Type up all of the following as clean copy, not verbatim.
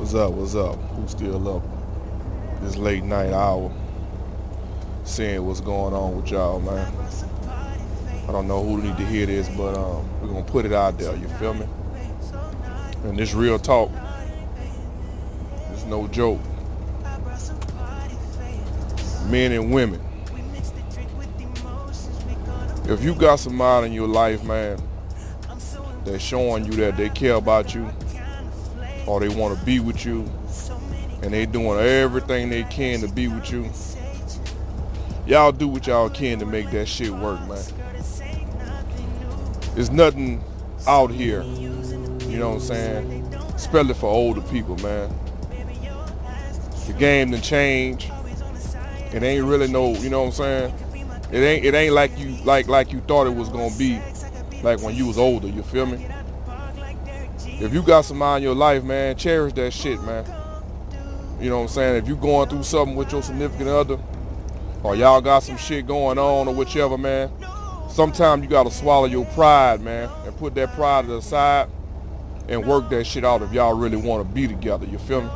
What's up? What's up? Who's still up this late night hour seeing what's going on with y'all, man? I don't know who need to hear this, but we're gonna put it out there, you feel me? And this real talk, it's no joke. Men and women, if you got somebody in your life, man, that's showing you that they care about you or they want to be with you and they doing everything they can to be with you, y'all do what y'all can to make that shit work, man. There's nothing out here, you know what I'm saying, especially for older people, man. The game done changed. It ain't really no, you know what I'm saying? It ain't like you thought it was gonna be like when you was older, you feel me? If you got somebody in your life, man, cherish that shit, man. You know what I'm saying? If you going through something with your significant other, or y'all got some shit going on or whichever, man, sometimes you gotta swallow your pride, man, and put that pride to the side and work that shit out if y'all really wanna be together, you feel me?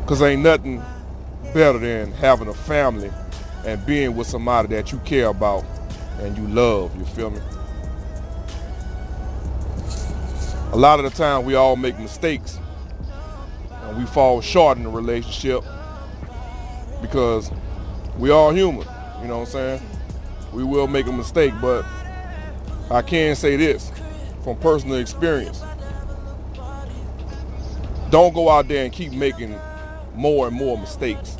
Cause ain't nothing better than having a family and being with somebody that you care about and you love, you feel me? A lot of the time we all make mistakes and we fall short in the relationship because we all human, you know what I'm saying? We will make a mistake, but I can say this from personal experience. Don't go out there and keep making more and more mistakes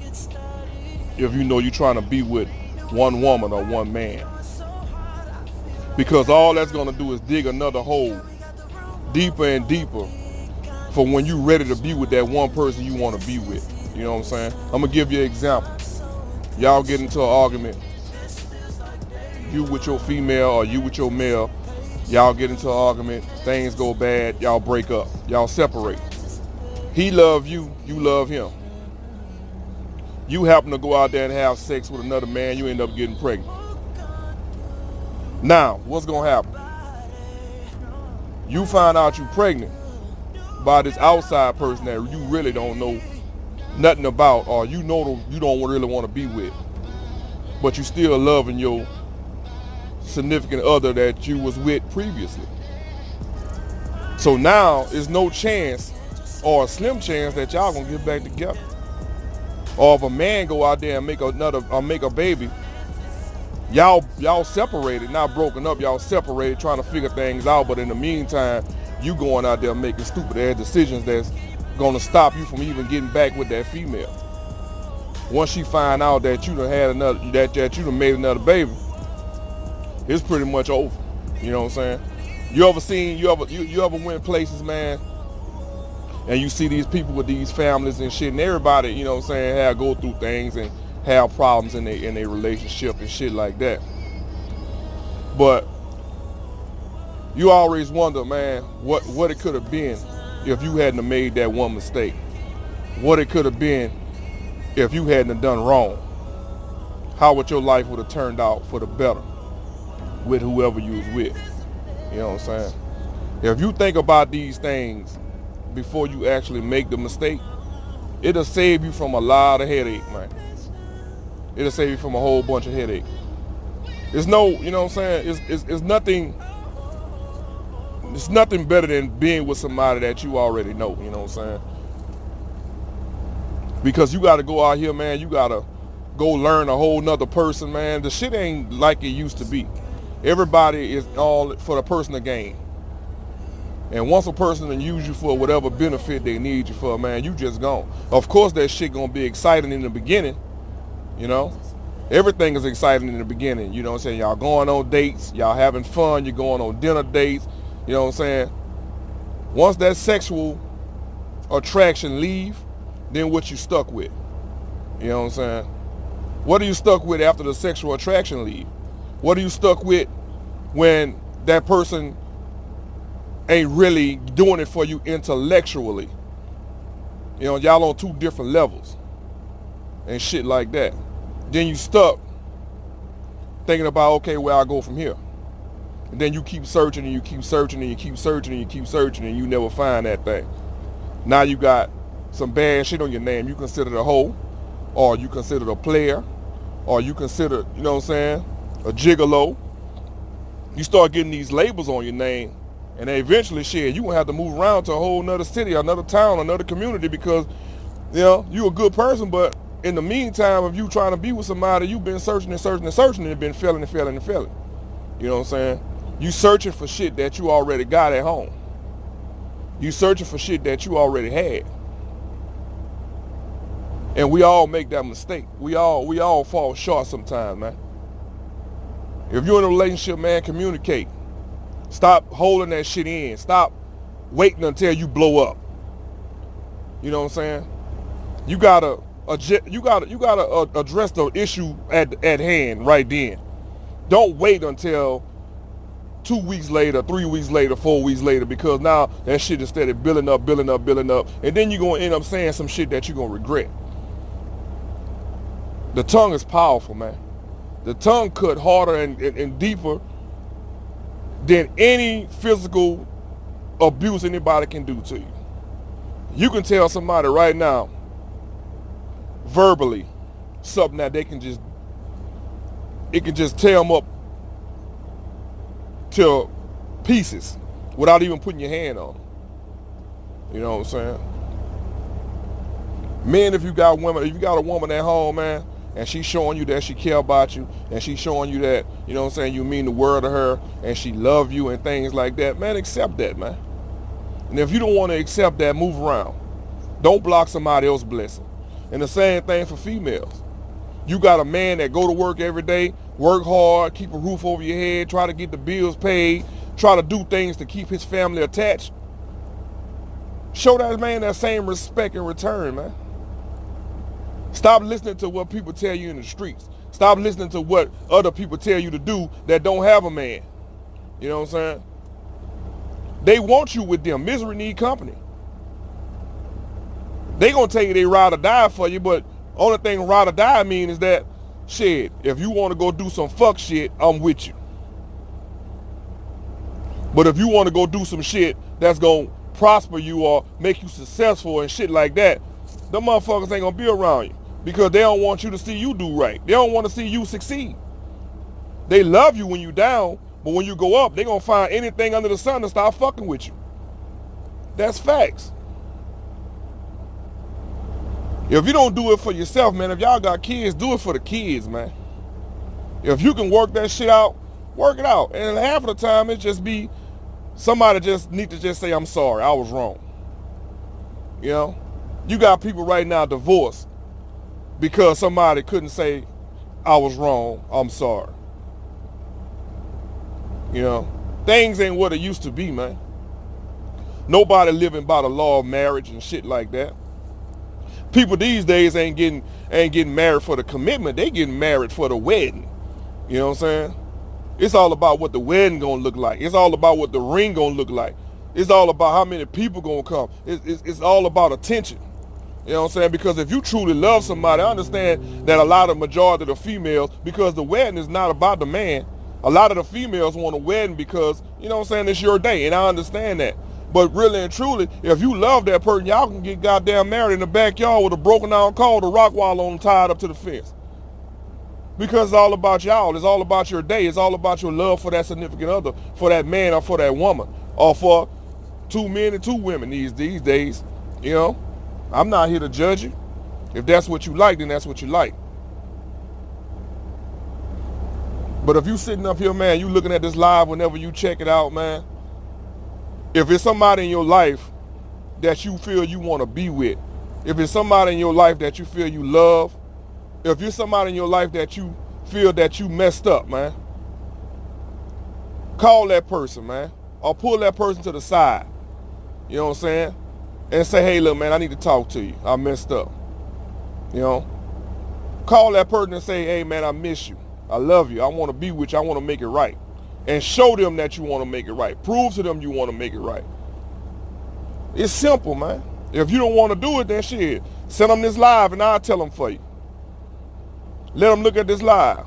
if you know you're trying to be with one woman or one man. Because all that's gonna do is dig another hole deeper and deeper for when you're ready to be with that one person you want to be with. You know what I'm saying? I'm gonna give you an example. Y'all get into an argument, you with your female or you with your male, y'all get into an argument, things go bad, y'all break up, y'all separate. He love you, you love him. You happen to go out there and have sex with another man, you end up getting pregnant. Now, what's gonna happen? You find out you pregnant by this outside person that you really don't know nothing about, or you know you don't really want to be with, but you still loving your significant other that you was with previously. So now there's no chance or a slim chance that y'all gonna get back together. Or if a man go out there and make a baby, y'all separated, not broken up, y'all separated trying to figure things out, but in the meantime, you going out there making stupid ass decisions that's gonna stop you from even getting back with that female. Once she find out that you done had another, that you done made another baby, it's pretty much over. You know what I'm saying? You ever went places, man, and you see these people with these families and shit, and everybody, you know what I'm saying, have go through things and have problems in their relationship and shit like that. But you always wonder, man, what it could have been if you hadn't have made that one mistake. What it could have been if you hadn't have done wrong. How would your life would have turned out for the better with whoever you was with. You know what I'm saying? If you think about these things before you actually make the mistake, it'll save you from a lot of headache, man. It'll save you from a whole bunch of headache. There's no, you know what I'm saying? It's nothing better than being with somebody that you already know, you know what I'm saying? Because you gotta go out here, man, you gotta go learn a whole nother person, man. The shit ain't like it used to be. Everybody is all for the person to gain. And once a person can use you for whatever benefit they need you for, man, you just gone. Of course that shit gonna be exciting in the beginning, you know? Everything is exciting in the beginning, you know what I'm saying? Y'all going on dates, y'all having fun, you're going on dinner dates, you know what I'm saying? Once that sexual attraction leave, then what you stuck with? You know what I'm saying? What are you stuck with after the sexual attraction leave? What are you stuck with when that person ain't really doing it for you intellectually? You know, y'all on two different levels and shit like that. Then you stuck thinking about, okay, where I go from here. And then you keep searching and you keep searching and you keep searching and you keep searching and you never find that thing. Now you got some bad shit on your name. You considered a hoe, or you considered a player, or you consider, you know what I'm saying, a gigolo. You start getting these labels on your name, and then eventually, shit, you gonna have to move around to a whole another city, another town, another community, because, you know, you a good person, but in the meantime, if you trying to be with somebody, you've been searching and searching and searching, and been failing and failing and failing. You know what I'm saying? You searching for shit that you already got at home. You searching for shit that you already had. And we all make that mistake. We all fall short sometimes, man. If you're in a relationship, man, communicate. Stop holding that shit in. Stop waiting until you blow up. You know what I'm saying? You gotta address the issue at hand right then. Don't wait until 2 weeks later, 3 weeks later, 4 weeks later, because now that shit is steady building up, and then you're gonna end up saying some shit that you're gonna regret. The tongue is powerful, man. The tongue cut harder and deeper than any physical abuse anybody can do to you. You can tell somebody right now, verbally, something that it can just tear them up to pieces without even putting your hand on them. You know what I'm saying? Men, if you got a woman at home, man, and she's showing you that she care about you, and she's showing you that, you know what I'm saying, you mean the world to her, and she love you and things like that, man, accept that, man. And if you don't want to accept that, move around. Don't block somebody else's blessing. And the same thing for females. You got a man that go to work every day, work hard, keep a roof over your head, try to get the bills paid, try to do things to keep his family attached. Show that man that same respect in return, man. Stop listening to what people tell you in the streets. Stop listening to what other people tell you to do that don't have a man. You know what I'm saying? They want you with them. Misery need company. They gonna tell you they ride or die for you, but only thing ride or die mean is that, shit, if you want to go do some fuck shit, I'm with you. But if you want to go do some shit that's gonna prosper you or make you successful and shit like that, them motherfuckers ain't gonna be around you, because they don't want you to see you do right. They don't want to see you succeed. They love you when you down, but when you go up, they gonna find anything under the sun to start fucking with you. That's facts. If you don't do it for yourself, man, if y'all got kids, do it for the kids, man. If you can work that shit out, work it out. And half of the time, it just be somebody just need to just say, I'm sorry, I was wrong. You know? You got people right now divorced because somebody couldn't say, I was wrong, I'm sorry. You know? Things ain't what it used to be, man. Nobody living by the law of marriage and shit like that. People these days ain't getting married for the commitment. They getting married for the wedding. You know what I'm saying? It's all about what the wedding gonna look like. It's all about what the ring gonna look like. It's all about how many people gonna come. It's all about attention. You know what I'm saying? Because if you truly love somebody, I understand that a lot of majority of the females, because the wedding is not about the man, a lot of the females want a wedding because, you know what I'm saying, it's your day, and I understand that. But really and truly, if you love that person, y'all can get goddamn married in the backyard with a broken down car, the rock wall on tied up to the fence. Because it's all about y'all. It's all about your day. It's all about your love for that significant other, for that man or for that woman, or for 2 men and 2 women these days. You know, I'm not here to judge you. If that's what you like, then that's what you like. But if you sitting up here, man, you looking at this live whenever you check it out, man, if it's somebody in your life that you feel you want to be with, if it's somebody in your life that you feel you love, if you're somebody in your life that you feel that you messed up, man, call that person, man, or pull that person to the side, you know what I'm saying, and say, hey, look, man, I need to talk to you. I messed up. You know, call that person and say, hey, man, I miss you. I love you. I want to be with you. I want to make it right. And show them that you want to make it right. Prove to them you want to make it right. It's simple, man. If you don't want to do it, then shit, send them this live and I'll tell them for you. Let them look at this live.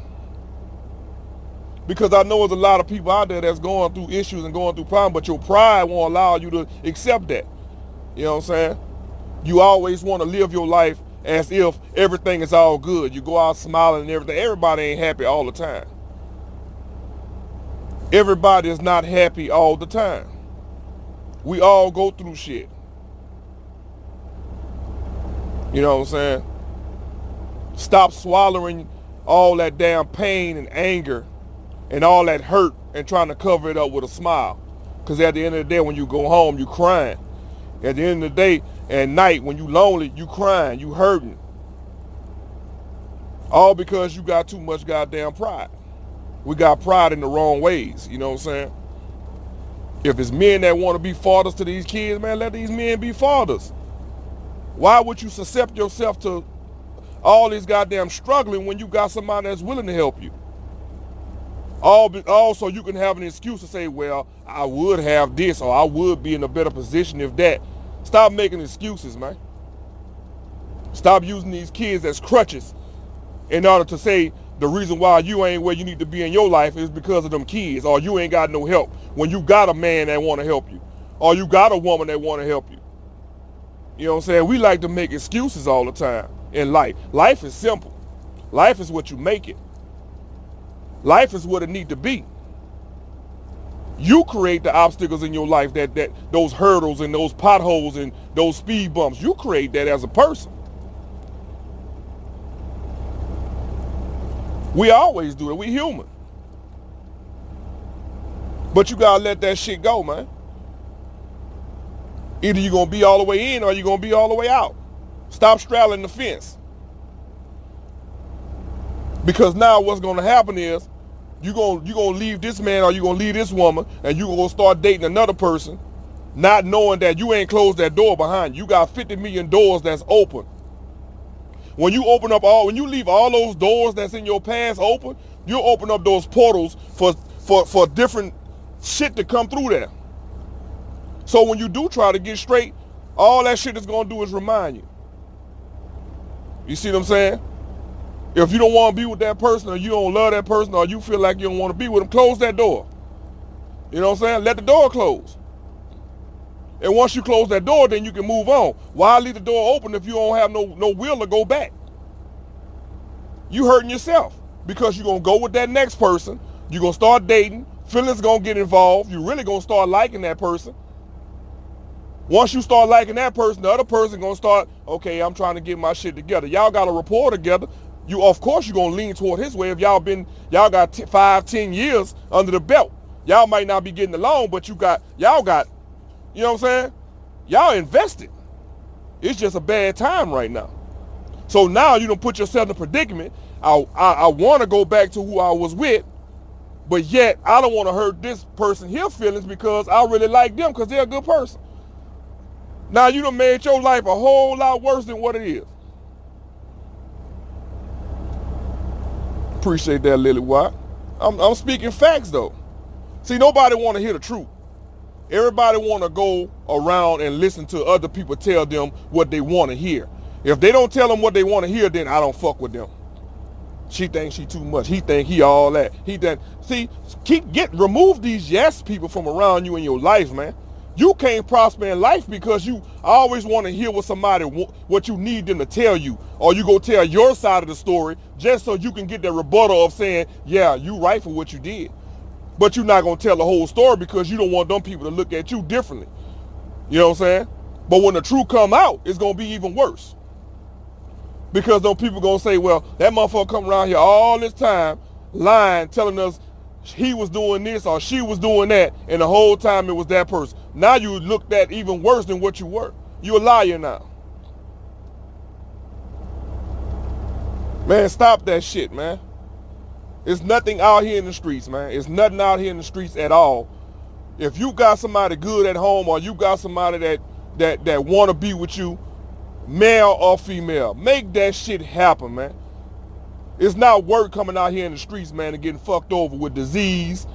Because I know there's a lot of people out there that's going through issues and going through problems, but your pride won't allow you to accept that. You know what I'm saying? You always want to live your life as if everything is all good. You go out smiling and everything. Everybody ain't happy all the time. Everybody is not happy all the time. We all go through shit. You know what I'm saying? Stop swallowing all that damn pain and anger and all that hurt and trying to cover it up with a smile. Because at the end of the day, when you go home, you crying. At the end of the day, at night, when you lonely, you crying, you hurting. All because you got too much goddamn pride. We got pride in the wrong ways, you know what I'm saying? If it's men that want to be fathers to these kids, man, let these men be fathers. Why would you suscept yourself to all this goddamn struggling when you got somebody that's willing to help you? All so you can have an excuse to say, well, I would have this, or I would be in a better position if that. Stop making excuses, man. Stop using these kids as crutches in order to say the reason why you ain't where you need to be in your life is because of them kids, or you ain't got no help when you got a man that want to help you, or you got a woman that want to help you. You know what I'm saying? We like to make excuses all the time in life. Life is simple. Life is what you make it. Life is what it need to be. You create the obstacles in your life, that those hurdles and those potholes and those speed bumps. You create that as a person. We always do it. We human. But you gotta let that shit go, man. Either you're gonna be all the way in or you're gonna be all the way out. Stop straddling the fence. Because now what's gonna happen is you're gonna leave this man or you're gonna leave this woman and you're gonna start dating another person, not knowing that you ain't closed that door behind you. You got 50 million doors that's open. When you when you leave all those doors that's in your past open, you'll open up those portals for different shit to come through there. So when you do try to get straight, all that shit is gonna do is remind you. You see what I'm saying? If you don't want to be with that person, or you don't love that person, or you feel like you don't want to be with them, close that door. You know what I'm saying? Let the door close. And once you close that door, then you can move on. Why leave the door open if you don't have no will to go back? You hurting yourself because you're going to go with that next person. You're going to start dating. Feelings going to get involved. You're really going to start liking that person. Once you start liking that person, the other person going to start, okay, I'm trying to get my shit together. Y'all got a rapport together. Of course, you're going to lean toward his way. If y'all got 5-10 years under the belt. Y'all might not be getting along, but y'all got, you know what I'm saying? Y'all invested. It's just a bad time right now. So now you don't put yourself in a predicament. I want to go back to who I was with, but yet I don't want to hurt this person his feelings because I really like them because they're a good person. Now you done made your life a whole lot worse than what it is. Appreciate that, Lily White. I'm speaking facts though. See, nobody want to hear the truth. Everybody want to go around and listen to other people tell them what they want to hear. If they don't tell them what they want to hear, then I don't fuck with them. She thinks she too much. He think he all that. He done. See, remove these yes people from around you in your life, man. You can't prosper in life because you always want to hear what you need them to tell you, or you go tell your side of the story just so you can get the rebuttal of saying, yeah, you right for what you did. But you're not going to tell the whole story because you don't want them people to look at you differently. You know what I'm saying? But when the truth come out, it's going to be even worse. Because those people going to say, well, that motherfucker come around here all this time lying, telling us he was doing this or she was doing that, and the whole time it was that person. Now you looked at even worse than what you were. You're a liar now. Man, stop that shit, man. It's nothing out here in the streets, man. It's nothing out here in the streets at all. If you got somebody good at home, or you got somebody that want to be with you, male or female, make that shit happen, man. It's not work coming out here in the streets, man, and getting fucked over with disease,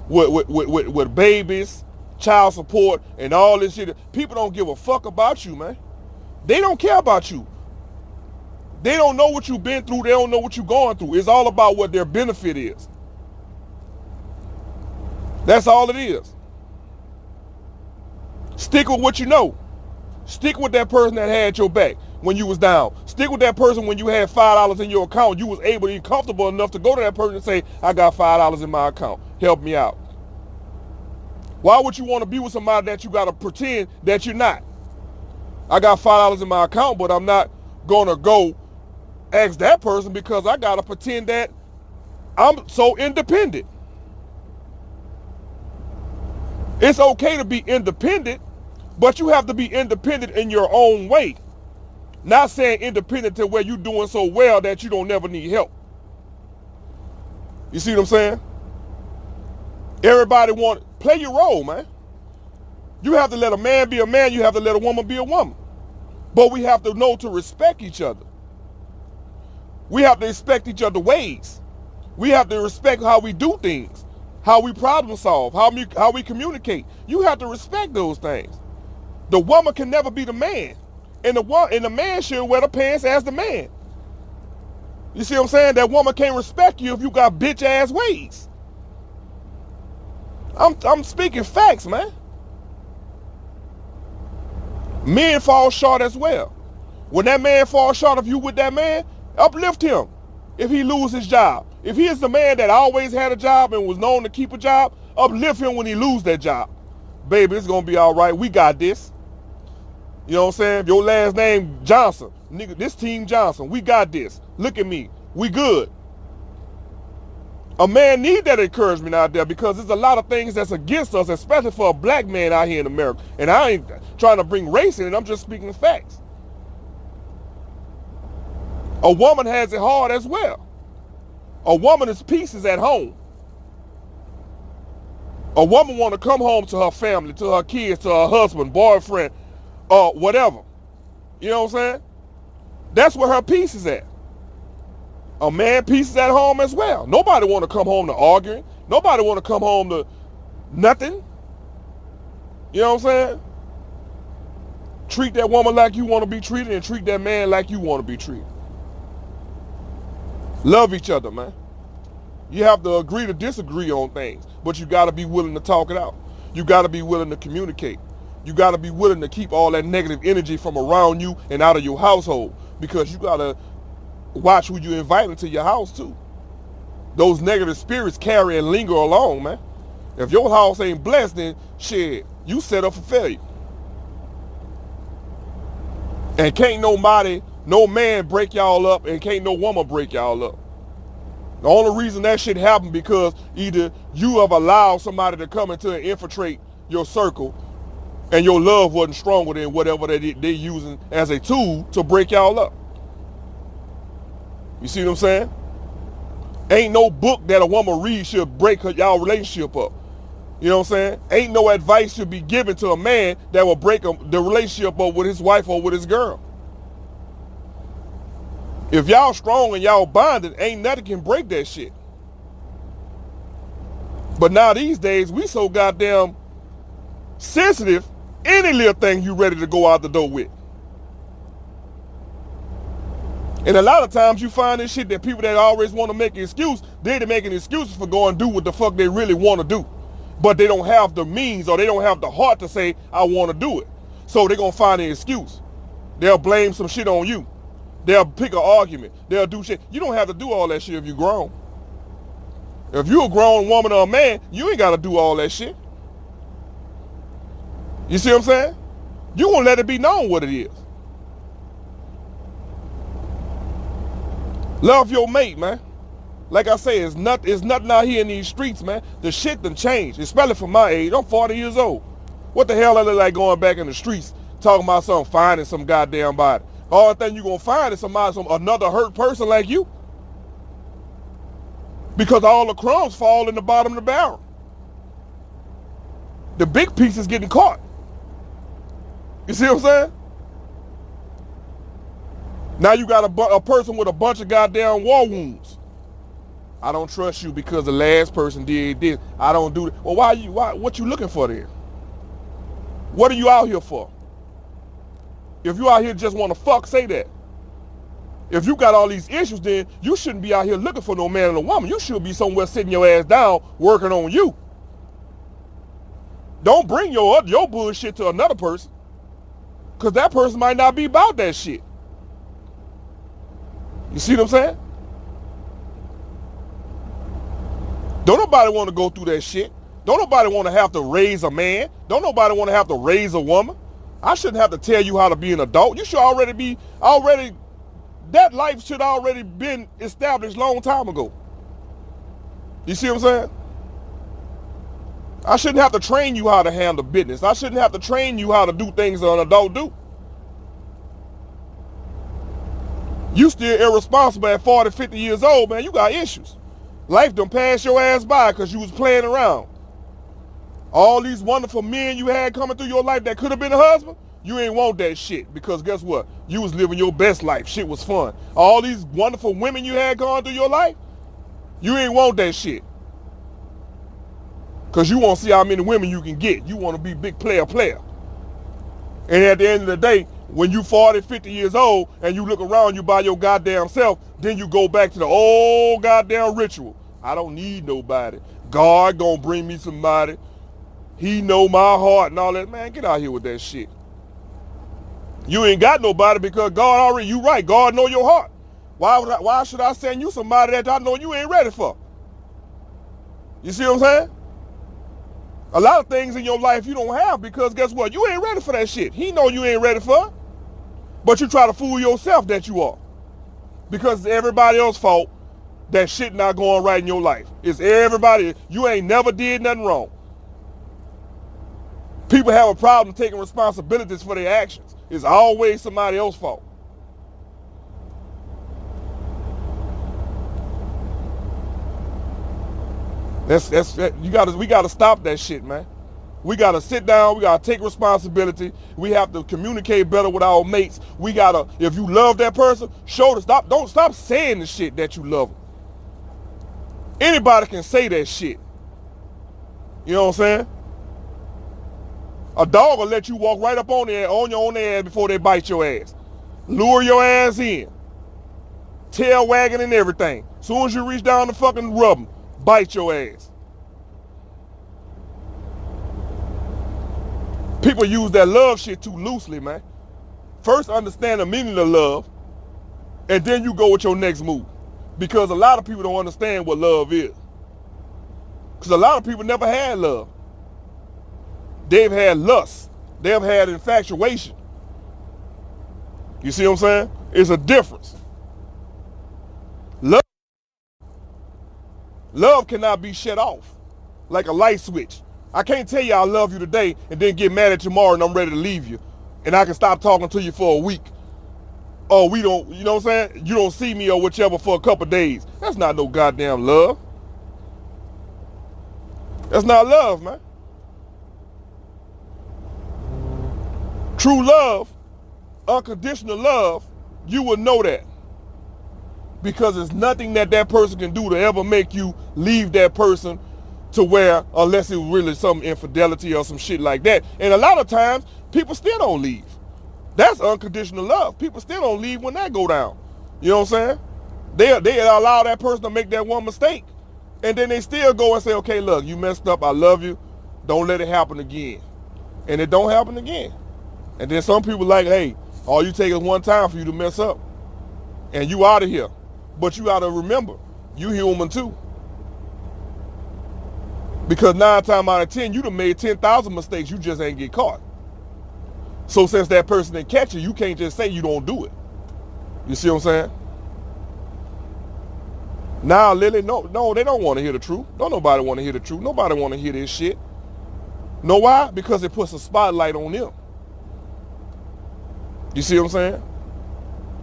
with babies, child support, and all this shit. People don't give a fuck about you, man. They don't care about you. They don't know what you've been through. They don't know what you're going through. It's all about what their benefit is. That's all it is. Stick with what you know. Stick with that person that had your back when you was down. Stick with that person when you had $5 in your account. You was able and comfortable enough to go to that person and say, I got $5 in my account. Help me out. Why would you want to be with somebody that you got to pretend that you're not? I got $5 in my account, but I'm not going to go ask that person because I got to pretend that I'm so independent. It's okay to be independent, but you have to be independent in your own way. Not saying independent to where you're doing so well that you don't never need help. You see what I'm saying? Everybody play your role, man. You have to let a man be a man. You have to let a woman be a woman. But we have to know to respect each other. We have to respect each other's ways. We have to respect how we do things, how we problem solve, how we communicate. You have to respect those things. The woman can never be the man. And the man should wear the pants as the man. You see what I'm saying? That woman can't respect you if you got bitch ass ways. I'm speaking facts, man. Men fall short as well. When that man falls short of you with that man, uplift him if he loses his job. If he is the man that always had a job and was known to keep a job, uplift him when he loses that job. Baby, it's going to be all right. We got this. You know what I'm saying? If your last name Johnson, nigga, this team Johnson, we got this. Look at me. We good. A man need that encouragement out there because there's a lot of things that's against us, especially for a black man out here in America. And I ain't trying to bring race in it. I'm just speaking facts. A woman has it hard as well. A woman is pieces at home. A woman want to come home to her family, to her kids, to her husband, boyfriend, or whatever. You know what I'm saying? That's where her peace is at. A man peace is at home as well. Nobody want to come home to arguing. Nobody want to come home to nothing. You know what I'm saying? Treat that woman like you want to be treated and treat that man like you want to be treated. Love each other, man. You have to agree to disagree on things, but you got to be willing to talk it out. You got to be willing to communicate. You got to be willing to keep all that negative energy from around you and out of your household, because you got to watch who you invite into your house too. Those negative spirits carry and linger along, man. If your house ain't blessed, then shit, you set up for failure. And can't nobody, no man break y'all up, and can't no woman break y'all up. The only reason that shit happened because either you have allowed somebody to come into and infiltrate your circle, and your love wasn't stronger than whatever they're using as a tool to break y'all up. You see what I'm saying? Ain't no book that a woman reads should break y'all relationship up. You know what I'm saying? Ain't no advice should be given to a man that will break the relationship up with his wife or with his girl. If y'all strong and y'all bonded, ain't nothing can break that shit. But now these days, we so goddamn sensitive, any little thing you ready to go out the door with. And a lot of times you find this shit that people that always want to make an excuse, they're making excuses for going to do what the fuck they really want to do. But they don't have the means, or they don't have the heart to say, I want to do it. So they're going to find an excuse. They'll blame some shit on you. They'll pick an argument. They'll do shit. You don't have to do all that shit if you're grown. If you're a grown woman or a man, you ain't got to do all that shit. You see what I'm saying? You gonna let it be known what it is. Love your mate, man. Like I say, it's nothing out here in these streets, man. The shit done changed, especially for my age. I'm 40 years old. What the hell I look like going back in the streets talking about something, finding some goddamn body? All thing you gonna find is another hurt person like you. Because all the crumbs fall in the bottom of the barrel. The big piece is getting caught. You see what I'm saying? Now you got a person with a bunch of goddamn war wounds. I don't trust you because the last person did this. I don't do it. Well, what you looking for then? What are you out here for? If you out here just want to fuck, say that. If you got all these issues, then you shouldn't be out here looking for no man and a woman. You should be somewhere sitting your ass down working on you. Don't bring your bullshit to another person. Because that person might not be about that shit. You see what I'm saying? Don't nobody want to go through that shit. Don't nobody want to have to raise a man. Don't nobody want to have to raise a woman. I shouldn't have to tell you how to be an adult. You should already that life should already been established long time ago. You see what I'm saying? I shouldn't have to train you how to handle business. I shouldn't have to train you how to do things that an adult do. You still irresponsible at 40, 50 years old, man. You got issues. Life done passed your ass by because you was playing around. All these wonderful men you had coming through your life that could have been a husband, you ain't want that shit because guess what? You was living your best life. Shit was fun. All these wonderful women you had going through your life, you ain't want that shit. Because you want to see how many women you can get. You want to be big player. And at the end of the day, when you 40, 50 years old and you look around you by your goddamn self, then you go back to the old goddamn ritual. I don't need nobody. God gonna bring me somebody. He know my heart and all that. Man, get out here with that shit. You ain't got nobody because God already, you right, God know your heart. Why should I send you somebody that I know you ain't ready for? You see what I'm saying? A lot of things in your life you don't have because guess what? You ain't ready for that shit. He know you ain't ready for it. But you try to fool yourself that you are. Because it's everybody else's fault that shit not going right in your life. It's everybody. You ain't never did nothing wrong. People have a problem taking responsibilities for their actions. It's always somebody else's fault. We gotta stop that shit, man. We gotta sit down, we gotta take responsibility. We have to communicate better with our mates. We gotta, if you love that person, don't stop saying the shit that you love them. Anybody can say that shit. You know what I'm saying? A dog will let you walk right up on your own ass before they bite your ass. Lure your ass in. Tail wagging and everything. Soon as you reach down to fucking rub them, bite your ass. People use that love shit too loosely, man. First understand the meaning of love, and then you go with your next move. Because a lot of people don't understand what love is. Because a lot of people never had love. They've had lust. They've had infatuation. You see what I'm saying? It's a difference. Love cannot be shut off like a light switch. I can't tell you I love you today and then get mad at you tomorrow and I'm ready to leave you. And I can stop talking to you for a week. Or we don't, you know what I'm saying? You don't see me or whichever for a couple days. That's not no goddamn love. That's not love, man. True love, unconditional love, you will know that. Because there's nothing that person can do to ever make you leave that person to where, unless it was really some infidelity or some shit like that. And a lot of times, people still don't leave. That's unconditional love. People still don't leave when that go down. You know what I'm saying? They allow that person to make that one mistake. And then they still go and say, okay, look, you messed up. I love you. Don't let it happen again. And it don't happen again. And then some people like, hey, all you take is one time for you to mess up. And you out of here. But you gotta remember, you human too. Because 9 times out of 10, you done made 10,000 mistakes, you just ain't get caught. So since that person didn't catch you can't just say you don't do it. You see what I'm saying? Now, Lily, no, they don't want to hear the truth. Don't nobody want to hear the truth. Nobody want to hear this shit. Know why? Because it puts a spotlight on them. You see what I'm saying?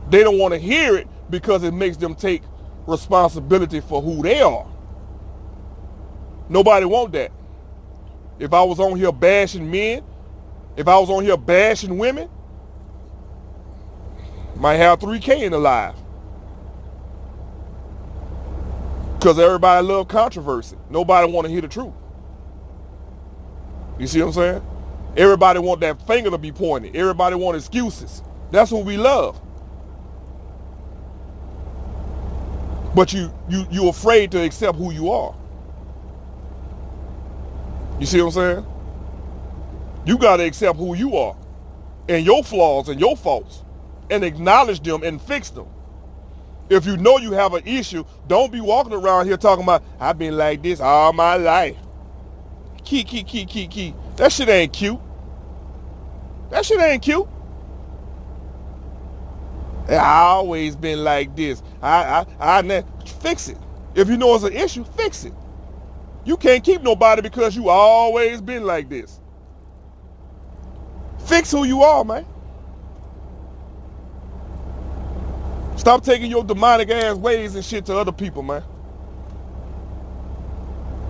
They don't want to hear it because it makes them take responsibility for who they are. Nobody want that. If I was on here bashing men, if I was on here bashing women, might have 3K in the live. Because everybody love controversy. Nobody want to hear the truth. You see what I'm saying? Everybody want that finger to be pointed. Everybody want excuses. That's what we love. But you're afraid to accept who you are. You see what I'm saying? You got to accept who you are. and your flaws and your faults and acknowledge them and fix them. If you know you have an issue, don't be walking around here talking about, I've been like this all my life. Key. That shit ain't cute. That shit ain't cute. I always been like this. I fix it. If you know it's an issue, fix it. You can't keep nobody because you always been like this. Fix who you are, man. Stop taking your demonic ass ways and shit to other people, man.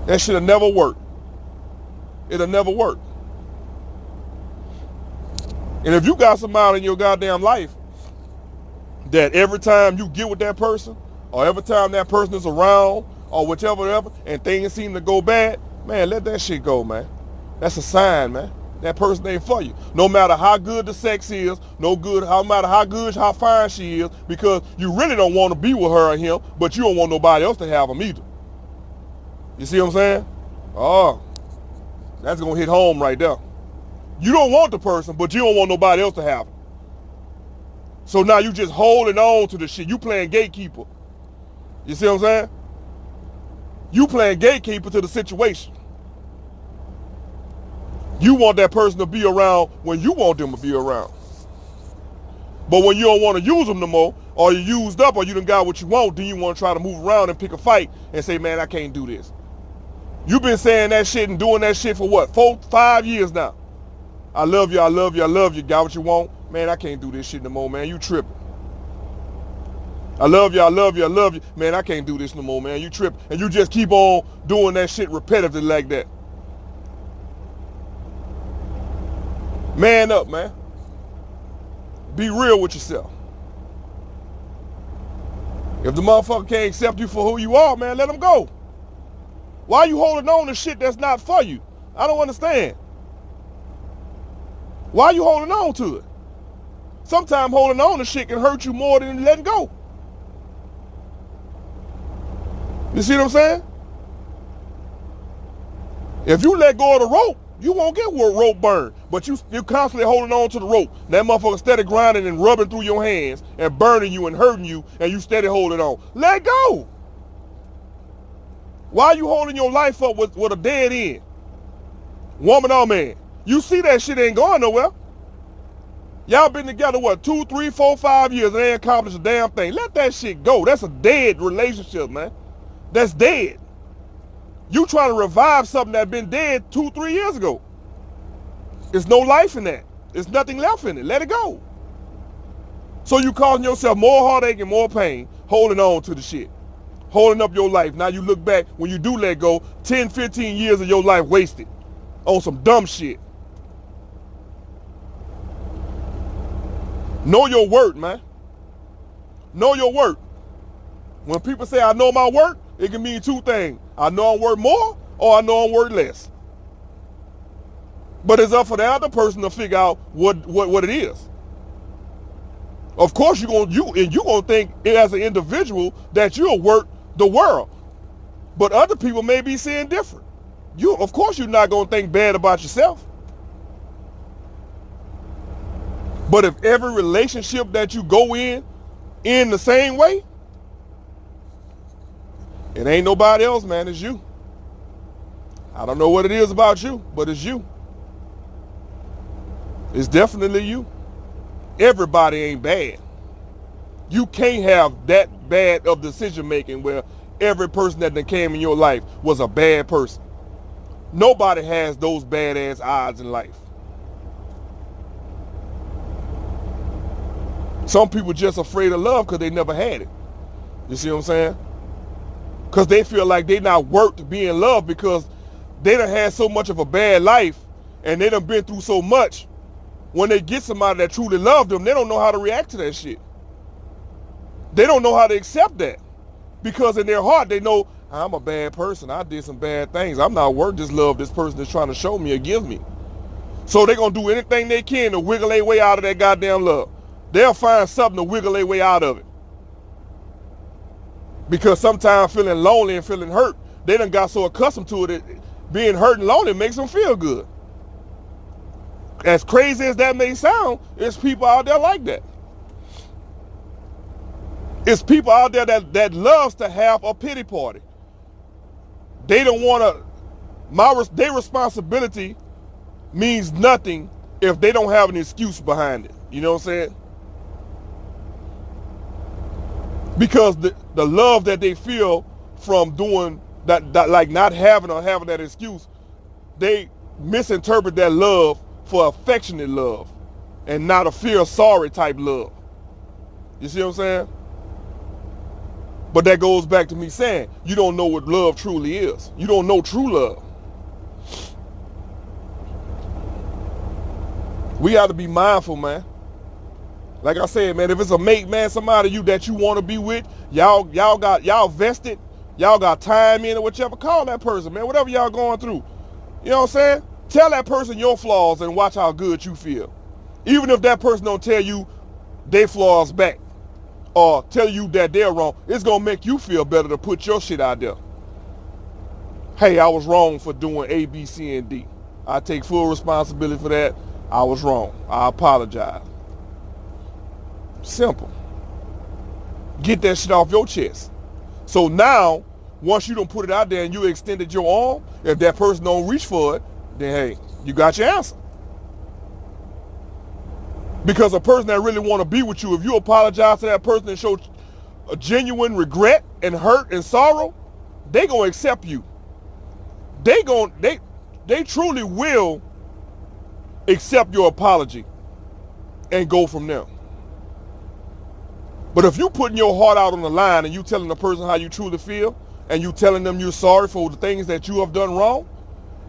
That shit'll never work. It'll never work. And if you got somebody in your goddamn life that every time you get with that person, or every time that person is around, or whatever, and things seem to go bad, man, let that shit go, man. That's a sign, man. That person ain't for you. No matter how good the sex is, no matter how fine she is, because you really don't want to be with her or him, but you don't want nobody else to have them either. You see what I'm saying? Oh, that's gonna hit home right there. You don't want the person, but you don't want nobody else to have them. So now you just holding on to the shit. You playing gatekeeper. You see what I'm saying? You playing gatekeeper to the situation. You want that person to be around when you want them to be around. But when you don't want to use them no more, or you used up, or you done got what you want, then you want to try to move around and pick a fight and say, man, I can't do this. You've been saying that shit and doing that shit for what, 4, 5 years now. I love you, got what you want. Man, I can't do this shit no more, man. You tripping. I love you. Man, I can't do this no more, man. You tripping. And you just keep on doing that shit repetitively like that. Man up, man. Be real with yourself. If the motherfucker can't accept you for who you are, man, let him go. Why are you holding on to shit that's not for you? I don't understand. Why are you holding on to it? Sometimes holding on to shit can hurt you more than letting go. You see what I'm saying? If you let go of the rope, you won't get rope burn. But you're constantly holding on to the rope. That motherfucker steady grinding and rubbing through your hands and burning you and hurting you, and you steady holding on. Let go. Why are you holding your life up with a dead end? Woman or man. You see that shit ain't going nowhere. Y'all been together, what, 2, 3, 4, 5 years and they ain't accomplished a damn thing. Let that shit go. That's a dead relationship, man. That's dead. You trying to revive something that been dead 2, 3 years ago. There's no life in that. There's nothing left in it. Let it go. So you causing yourself more heartache and more pain holding on to the shit. Holding up your life. Now you look back, when you do let go, 10, 15 years of your life wasted on some dumb shit. Know your worth, man. Know your worth. When people say I know my worth, it can mean two things. I know I'm worth more, or I know I'm worth less. But it's up for the other person to figure out what it is. Of course you're gonna think as an individual that you're worth the world. But other people may be seeing different. Of course you're not gonna think bad about yourself. But if every relationship that you go in the same way, it ain't nobody else, man. It's you. I don't know what it is about you, but it's you. It's definitely you. Everybody ain't bad. You can't have that bad of decision making where every person that came in your life was a bad person. Nobody has those badass odds in life. Some people just afraid of love because they never had it. You see what I'm saying? Because they feel like they not worth being loved because they done had so much of a bad life and they done been through so much. When they get somebody that truly loves them, they don't know how to react to that shit. They don't know how to accept that. Because in their heart, they know, I'm a bad person. I did some bad things. I'm not worth this love this person is trying to show me or give me. So they're going to do anything they can to wiggle their way out of that goddamn love. They'll find something to wiggle their way out of it. Because sometimes feeling lonely and feeling hurt, they done got so accustomed to it, being hurt and lonely makes them feel good. As crazy as that may sound, there's people out there like that. It's people out there that loves to have a pity party. They don't want to, their responsibility means nothing if they don't have an excuse behind it. You know what I'm saying? Because the love that they feel from doing that like not having or having that excuse, they misinterpret that love for affectionate love and not a feel sorry type love. You see what I'm saying? But that goes back to me saying, you don't know what love truly is. You don't know true love. We have to be mindful, man. Like I said, man, if it's a mate, man, somebody you that you want to be with, y'all vested, y'all got time in or whichever, call that person, man, whatever y'all going through. You know what I'm saying? Tell that person your flaws and watch how good you feel. Even if that person don't tell you their flaws back or tell you that they're wrong, it's going to make you feel better to put your shit out there. Hey, I was wrong for doing A, B, C, and D. I take full responsibility for that. I was wrong. I apologize. Simple. Get that shit off your chest. So now, once you don't put it out there and you extended your arm, if that person don't reach for it, then hey, you got your answer. Because a person that really want to be with you, if you apologize to that person and show a genuine regret and hurt and sorrow, they gonna accept you. They truly will accept your apology and go from there. But if you putting your heart out on the line and you telling the person how you truly feel and you telling them you're sorry for the things that you have done wrong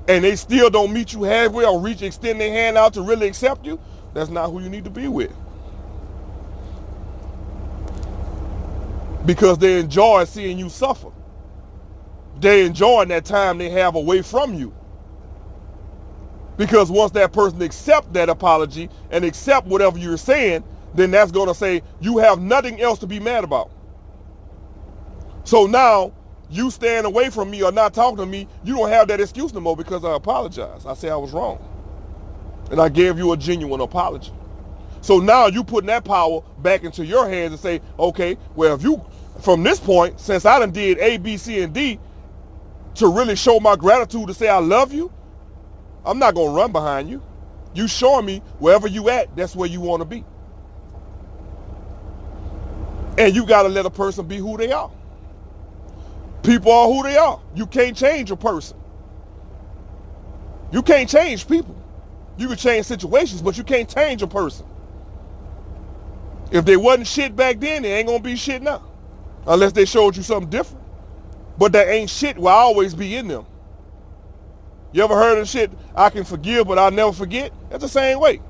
and they still don't meet you halfway or extend their hand out to really accept you, that's not who you need to be with. Because they enjoy seeing you suffer. They enjoy that time they have away from you. Because once that person accepts that apology and accept whatever you're saying, then that's going to say you have nothing else to be mad about. So now, you staying away from me or not talking to me, you don't have that excuse no more because I apologize. I say I was wrong. And I gave you a genuine apology. So now you putting that power back into your hands and say, okay, well, if you, from this point, since I done did A, B, C, and D to really show my gratitude to say I love you, I'm not going to run behind you. You showing me wherever you at, that's where you want to be. And you got to let a person be who they are. People are who they are. You can't change a person. You can't change people. You can change situations, but you can't change a person. If they wasn't shit back then, they ain't going to be shit now. Unless they showed you something different. But that ain't shit will always be in them. You ever heard of shit, I can forgive, but I'll never forget? That's the same way.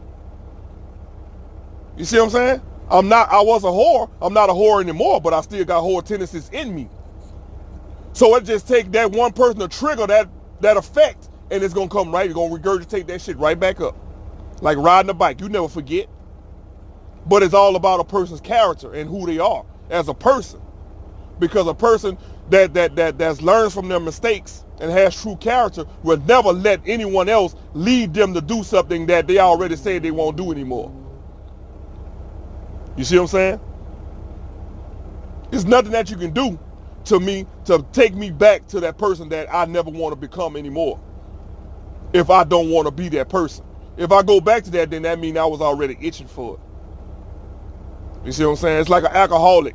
You see what I'm saying? I was a whore. I'm not a whore anymore, but I still got whore tendencies in me. So it just take that one person to trigger that effect, and it's going to come right. You're going to regurgitate that shit right back up. Like riding a bike. You never forget. But it's all about a person's character and who they are as a person. Because a person that learns from their mistakes and has true character will never let anyone else lead them to do something that they already said they won't do anymore. You see what I'm saying? There's nothing that you can do to me to take me back to that person that I never want to become anymore. If I don't want to be that person. If I go back to that, then that means I was already itching for it. You see what I'm saying? It's like an alcoholic.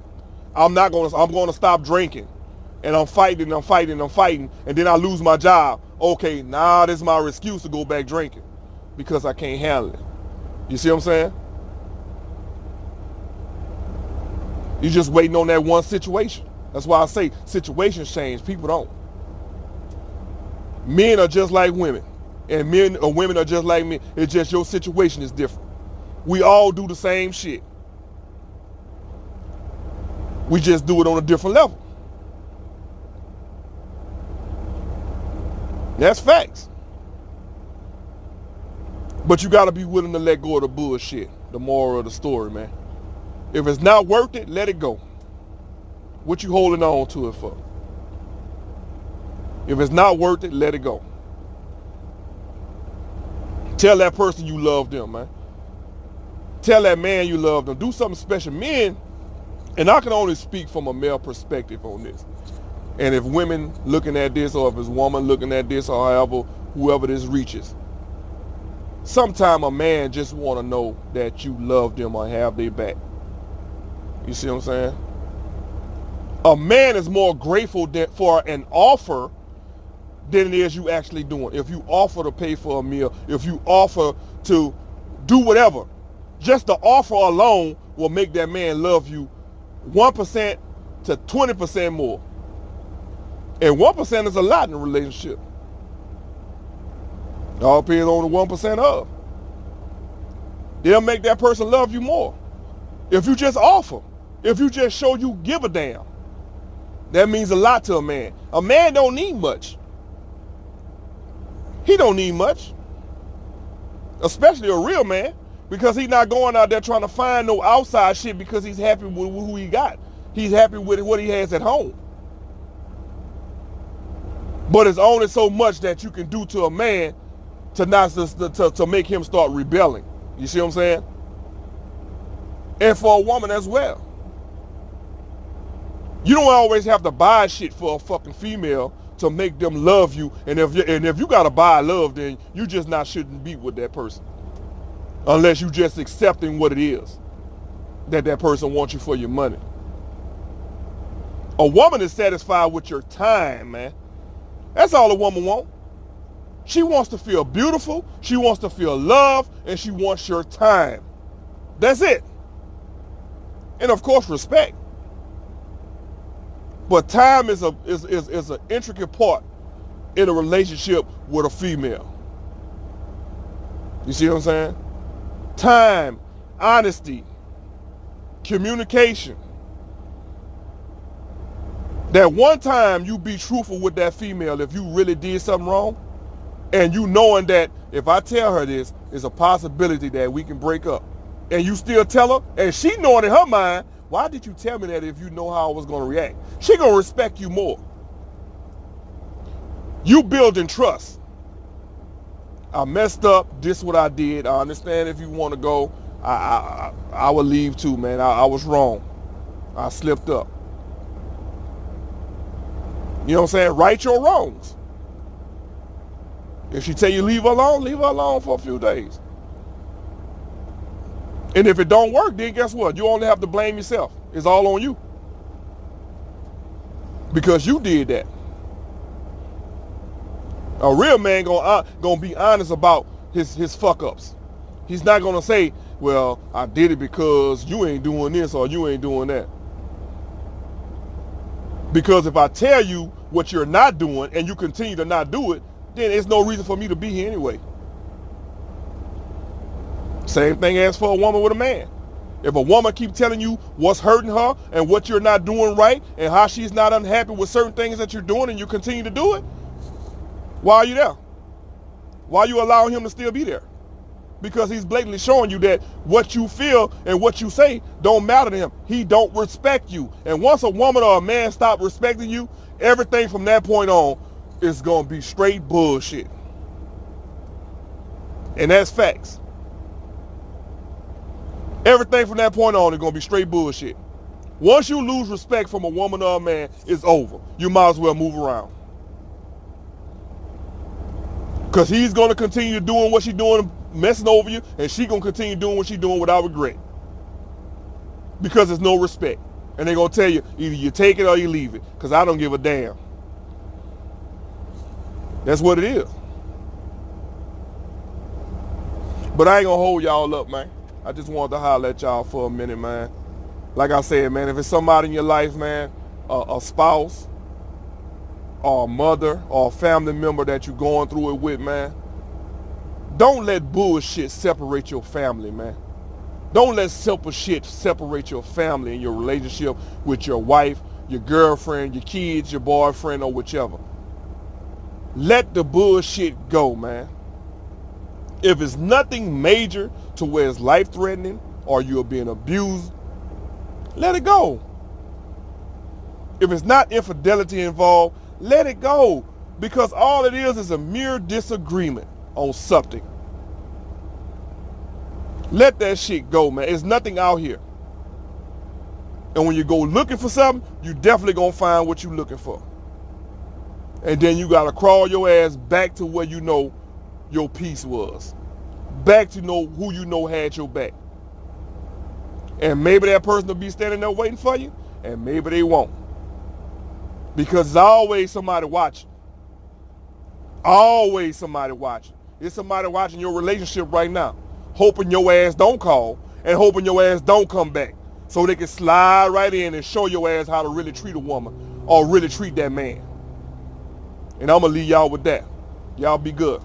I'm going to stop drinking. And I'm fighting, and then I lose my job. Okay, now this is my excuse to go back drinking. Because I can't handle it. You see what I'm saying? You're just waiting on that one situation. That's why I say situations change. People don't. Men are just like women. And men or women are just like men. It's just your situation is different. We all do the same shit. We just do it on a different level. That's facts. But you got to be willing to let go of the bullshit. The moral of the story, man. If it's not worth it, let it go. What you holding on to it for? If it's not worth it, let it go. Tell that person you love them, man. Tell that man you love them. Do something special. Men, and I can only speak from a male perspective on this. And if women looking at this, or if it's woman looking at this, or however, whoever this reaches, sometime a man just want to know that you love them or have their back. You see what I'm saying? A man is more grateful for an offer than it is you actually doing. If you offer to pay for a meal, if you offer to do whatever, just the offer alone will make that man love you 1% to 20% more. And 1% is a lot in a relationship. It all depends on the 1% of. They'll make that person love you more. If you just offer, if you just show you give a damn, that means a lot to a man. A man don't need much. He don't need much. Especially a real man, because he's not going out there trying to find no outside shit because he's happy with who he got. He's happy with what he has at home. But it's only so much that you can do to a man to make him start rebelling. You see what I'm saying? And for a woman as well. You don't always have to buy shit for a fucking female to make them love you. And if you gotta buy love, then you just shouldn't be with that person. Unless you just accepting what it is that person wants you for your money. A woman is satisfied with your time, man. That's all a woman wants. She wants to feel beautiful, she wants to feel loved, and she wants your time. That's it. And of course, respect. But time is an intricate part in a relationship with a female. You see what I'm saying? Time, honesty, communication. That one time you be truthful with that female if you really did something wrong, and you knowing that if I tell her this, there's a possibility that we can break up. And you still tell her, and she knowing in her mind, why did you tell me that if you know how I was going to react? She going to respect you more. You building trust. I messed up. This is what I did. I understand if you want to go. I will leave too, man. I was wrong. I slipped up. You know what I'm saying? Right your wrongs. If she tell you leave her alone for a few days. And if it don't work, then guess what? You only have to blame yourself. It's all on you. Because you did that. A real man gonna be honest about his fuck ups. He's not gonna say, well, I did it because you ain't doing this or you ain't doing that. Because if I tell you what you're not doing and you continue to not do it, then there's no reason for me to be here anyway. Same thing as for a woman with a man. If a woman keeps telling you what's hurting her and what you're not doing right and how she's not unhappy with certain things that you're doing and you continue to do it, why are you there? Why are you allowing him to still be there? Because he's blatantly showing you that what you feel and what you say don't matter to him. He don't respect you. And once a woman or a man stop respecting you, everything from that point on is going to be straight bullshit. And that's facts. Everything from that point on is going to be straight bullshit. Once you lose respect from a woman or a man, it's over. You might as well move around. Because he's going to continue doing what she's doing, messing over you, and she's going to continue doing what she's doing without regret. Because there's no respect. And they're going to tell you, either you take it or you leave it. Because I don't give a damn. That's what it is. But I ain't going to hold y'all up, man. I just wanted to holler at y'all for a minute, man. Like I said, man, if it's somebody in your life, man, a spouse, or a mother, or a family member that you're going through it with, man, don't let bullshit separate your family, man. Don't let simple shit separate your family and your relationship with your wife, your girlfriend, your kids, your boyfriend, or whichever. Let the bullshit go, man. If it's nothing major to where it's life-threatening or you're being abused, let it go. If it's not infidelity involved, let it go. Because all it is a mere disagreement on something. Let that shit go, man. There's nothing out here. And when you go looking for something, you definitely gonna find what you're looking for. And then you gotta crawl your ass back to where you know your peace was. Back to know who you know had your back. And maybe that person will be standing there waiting for you, and maybe they won't. Because there's always somebody watching. Always somebody watching. There's somebody watching your relationship right now, hoping your ass don't call and hoping your ass don't come back, so they can slide right in and show your ass how to really treat a woman or really treat that man. And I'm going to leave y'all with that. Y'all be good.